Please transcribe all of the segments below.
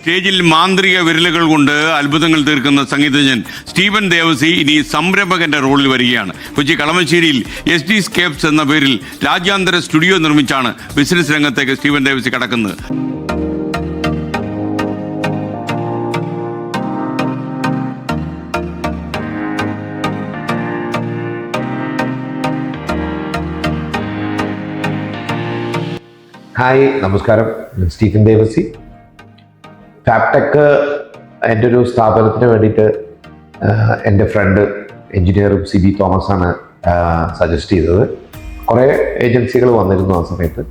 സ്റ്റേജിൽ മാന്ത്രിക വിരലുകൾ കൊണ്ട് അത്ഭുതങ്ങൾ തീർക്കുന്ന സംഗീതജ്ഞൻ സ്റ്റീഫൻ ദേവസി ഇനി സംരംഭകന്റെ റോളിൽ വരികയാണ്. കൊച്ചി കളമശ്ശേരിയിൽ SD സ്കേപ്സ് എന്ന പേരിൽ രാജ്യാന്തര സ്റ്റുഡിയോ നിർമ്മിച്ചാണ് ബിസിനസ് രംഗത്തേക്ക് സ്റ്റീഫൻ ദേവസി കടക്കുന്നത്. ഹായ്, നമസ്കാരം. സ്റ്റീഫൻ ദേവസി. ഫാബ്ടെക് എൻ്റെ ഒരു സ്ഥാപനത്തിന് വേണ്ടിയിട്ട് എൻ്റെ ഫ്രണ്ട് എഞ്ചിനീയർ CB തോമസ് ആണ് സജസ്റ്റ് ചെയ്തത്. കുറേ ഏജൻസികൾ വന്നിരുന്നു ആ സമയത്ത്.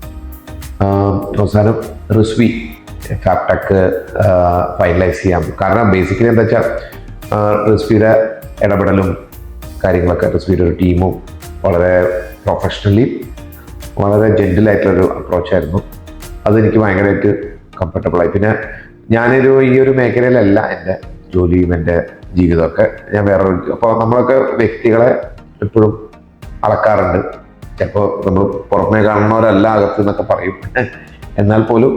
അവസാനം റിസ്വി ഫാബ്ടെക് ഫൈനലൈസ് ചെയ്യാം. കാരണം ബേസിക്കലി എന്താ വെച്ചാൽ റിസ്വിയുടെ ഇടപെടലും കാര്യങ്ങളൊക്കെ, റിസ്വിയുടെ ഒരു ടീമും വളരെ പ്രൊഫഷണലി വളരെ ജെന്റിലായിട്ടുള്ളൊരു അപ്രോച്ചായിരുന്നു. അതെനിക്ക് ഭയങ്കരമായിട്ട് കംഫർട്ടബിളായി. പിന്നെ ഈ ഒരു മേഖലയിലല്ല എൻ്റെ ജോലിയും എൻ്റെ ജീവിതമൊക്കെ. ഞാൻ അപ്പോൾ നമ്മളൊക്കെ വ്യക്തികളെ എപ്പോഴും അളക്കാറുണ്ട്. ചിലപ്പോൾ നമ്മൾ പുറമേ കാണുന്നവരല്ല അകത്ത് എന്നൊക്കെ പറയും. എന്നാൽ പോലും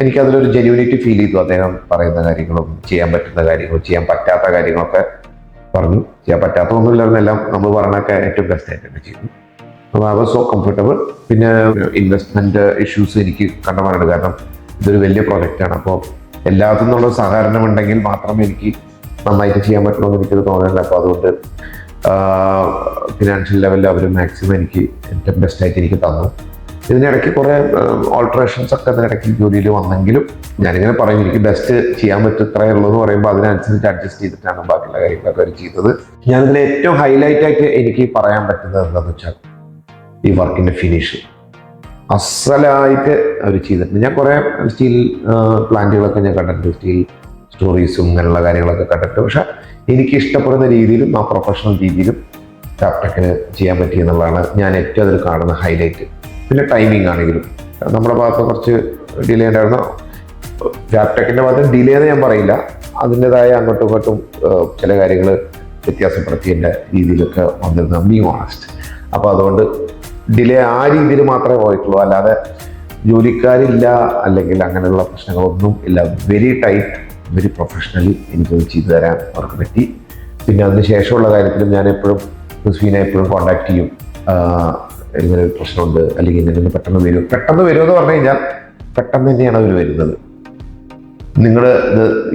എനിക്കതിലൊരു ജെന്യൂനിറ്റി ഫീൽ ചെയ്തു. അദ്ദേഹം പറയുന്ന കാര്യങ്ങളും ചെയ്യാൻ പറ്റുന്ന കാര്യങ്ങളും ചെയ്യാൻ പറ്റാത്ത കാര്യങ്ങളൊക്കെ പറഞ്ഞു. ചെയ്യാൻ പറ്റാത്തതൊന്നുമില്ലായിരുന്നെല്ലാം നമ്മൾ പറഞ്ഞൊക്കെ ഏറ്റവും ബെസ്റ്റായിട്ട് തന്നെ ചെയ്തു. അപ്പോൾ ഐ വാസ് സോ കംഫർട്ടബിൾ. പിന്നെ ഇൻവെസ്റ്റ്മെൻറ്റ് ഇഷ്യൂസ് എനിക്ക് കണ്ടമാനുണ്ട്. കാരണം ഇതൊരു വലിയ പ്രൊജക്റ്റാണ്. അപ്പോൾ എല്ലാത്തിൽ നിന്നുള്ള സഹകരണം ഉണ്ടെങ്കിൽ മാത്രമേ എനിക്ക് നന്നായിട്ട് ചെയ്യാൻ പറ്റുള്ളൂ എന്ന് എനിക്കത് തോന്നുന്നില്ല. അപ്പോൾ അതുകൊണ്ട് ഫിനാൻഷ്യൽ ലെവലിൽ അവർ മാക്സിമം എനിക്ക് ഏറ്റവും ബെസ്റ്റായിട്ട് എനിക്ക് തന്നു. ഇതിനിടയ്ക്ക് കുറേ ഓൾട്ടറേഷൻസ് ഒക്കെ ഇതിനിടയ്ക്ക് ജോലിയിൽ വന്നെങ്കിലും ഞാനിങ്ങനെ പറയും, എനിക്ക് ബെസ്റ്റ് ചെയ്യാൻ പറ്റും ഇത്രയേ ഉള്ളൂ എന്ന് പറയുമ്പോൾ അതിനനുസരിച്ച് അഡ്ജസ്റ്റ് ചെയ്തിട്ടാണ് ബാക്കിയുള്ള കാര്യങ്ങളൊക്കെ അവർ ചെയ്തത്. ഞാനിതിൽ ഏറ്റവും ഹൈലൈറ്റ് ആയിട്ട് എനിക്ക് പറയാൻ പറ്റുന്നത് എന്താണെന്ന് വെച്ചാൽ ഈ വർക്കിൻ്റെ ഫിനിഷ് അസലായിട്ട് അവർ ചെയ്തിട്ടുണ്ട്. ഞാൻ കുറേ സ്റ്റീൽ പ്ലാന്റുകളൊക്കെ ഞാൻ കണ്ടിട്ടുണ്ട്, സ്റ്റീൽ സ്റ്റോറീസും ഇങ്ങനെയുള്ള കാര്യങ്ങളൊക്കെ കണ്ടിട്ടുണ്ട്. പക്ഷെ എനിക്ക് ഇഷ്ടപ്പെടുന്ന രീതിയിലും ആ പ്രൊഫഷണൽ രീതിയിലും ഫാബ്ടെക്കിന് ചെയ്യാൻ പറ്റി എന്നുള്ളതാണ് ഞാൻ ഏറ്റവും അതിൽ കാണുന്ന ഹൈലൈറ്റ്. പിന്നെ ടൈമിംഗ് ആണെങ്കിലും നമ്മുടെ ഭാഗത്ത് കുറച്ച് ഡിലേ ഉണ്ടായിരുന്നു. ഫാബ്ടെക്കിൻ്റെ ഭാഗത്ത് ഡിലേ എന്ന് ഞാൻ പറയില്ല, അതിൻ്റെതായ അങ്ങോട്ടും ഇങ്ങോട്ടും ചില കാര്യങ്ങൾ വ്യത്യാസപ്പെടുത്തിയതിൻ്റെ രീതിയിലൊക്കെ വന്നിരുന്നു, ബീങ് ഓണസ്റ്റ്. അപ്പോൾ അതുകൊണ്ട് ഡിലേ ആ രീതിയിൽ മാത്രമേ പോയിട്ടുള്ളൂ, അല്ലാതെ ജോലിക്കാരില്ല അല്ലെങ്കിൽ അങ്ങനെയുള്ള പ്രശ്നങ്ങളൊന്നും ഇല്ല. വെരി ടൈറ്റ്, വെരി പ്രൊഫഷണലി എനിക്കത് ചെയ്തു തരാൻ അവർക്ക് പറ്റി. പിന്നെ അതിന് ശേഷമുള്ള കാര്യത്തിലും ഞാൻ എപ്പോഴും റിസ്വീനെ എപ്പോഴും കോൺടാക്ട് ചെയ്യും. ഇങ്ങനെ ഒരു പ്രശ്നമുണ്ട് അല്ലെങ്കിൽ ഇങ്ങനെ പെട്ടെന്ന് വരുമെന്ന് പറഞ്ഞു കഴിഞ്ഞാൽ പെട്ടെന്ന് തന്നെയാണ് അവർ വരുന്നത്. നിങ്ങൾ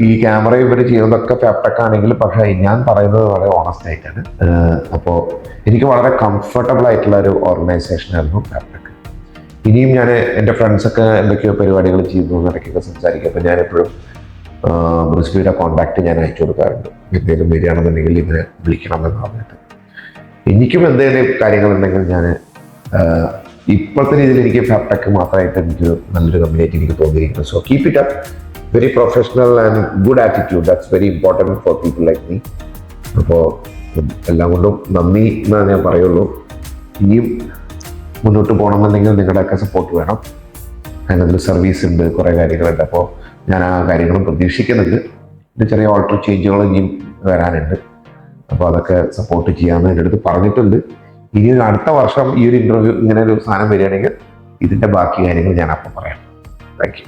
ഈ ക്യാമറ ഇവർ ചെയ്യുന്നതൊക്കെ ഫാബ്ടെക് ആണെങ്കിൽ, പക്ഷേ ഞാൻ പറയുന്നത് വളരെ ഓണസ്റ്റ് ആയിട്ടാണ്. അപ്പോൾ എനിക്ക് വളരെ കംഫർട്ടബിൾ ആയിട്ടുള്ള ഒരു ഓർഗനൈസേഷനായിരുന്നു ഫാബ്ടെക്. ഇനിയും ഞാൻ എൻ്റെ ഫ്രണ്ട്സൊക്കെ എന്തൊക്കെയോ പരിപാടികൾ ചെയ്തു ഇടയ്ക്കൊക്കെ സംസാരിക്കും. അപ്പോൾ ഞാനെപ്പോഴും റിസ്വിയുടെ കോൺടാക്റ്റ് ഞാൻ അയച്ചു കൊടുക്കാറുണ്ട്. എന്തെങ്കിലും വരികയാണെന്നുണ്ടെങ്കിൽ ഇതിനെ വിളിക്കണമെന്ന് പറഞ്ഞിട്ട്. എനിക്കും എന്തെങ്കിലും കാര്യങ്ങളുണ്ടെങ്കിൽ ഞാൻ ഇപ്പോഴത്തെ രീതിയിൽ എനിക്ക് ഫാബ്ടെക് മാത്രമായിട്ട് എനിക്ക് നല്ലൊരു കമ്പനിയായിട്ട് എനിക്ക് തോന്നിയിരിക്കുന്നു. So keep it up. Very professional and good attitude. That's very important for people like me. അപ്പോൾ എല്ലാം കൊണ്ടും നന്ദി എന്നേ ഞാൻ പറയുള്ളൂ. ഇനിയും മുന്നോട്ട് പോകണമെന്നുണ്ടെങ്കിൽ നിങ്ങളുടെയൊക്കെ സപ്പോർട്ട് വേണം. അതിനതിൽ സർവീസ് ഉണ്ട്, കുറേ കാര്യങ്ങളുണ്ട്. അപ്പോൾ ഞാൻ ആ കാര്യങ്ങളും പ്രതീക്ഷിക്കുന്നുണ്ട്. പിന്നെ ചെറിയ ഓൾട്ടർ ചേഞ്ചുകൾ ഇനിയും വരാനുണ്ട്. അപ്പോൾ അതൊക്കെ സപ്പോർട്ട് ചെയ്യാമെന്ന് എൻ്റെ അടുത്ത് പറഞ്ഞിട്ടുണ്ട്. ഇനി അടുത്ത വർഷം ഈ ഒരു ഇൻ്റർവ്യൂ ഇങ്ങനെ ഒരു സാധനം വരികയാണെങ്കിൽ ഇതിൻ്റെ ബാക്കി കാര്യങ്ങൾ ഞാൻ അപ്പം പറയാം. Thank you.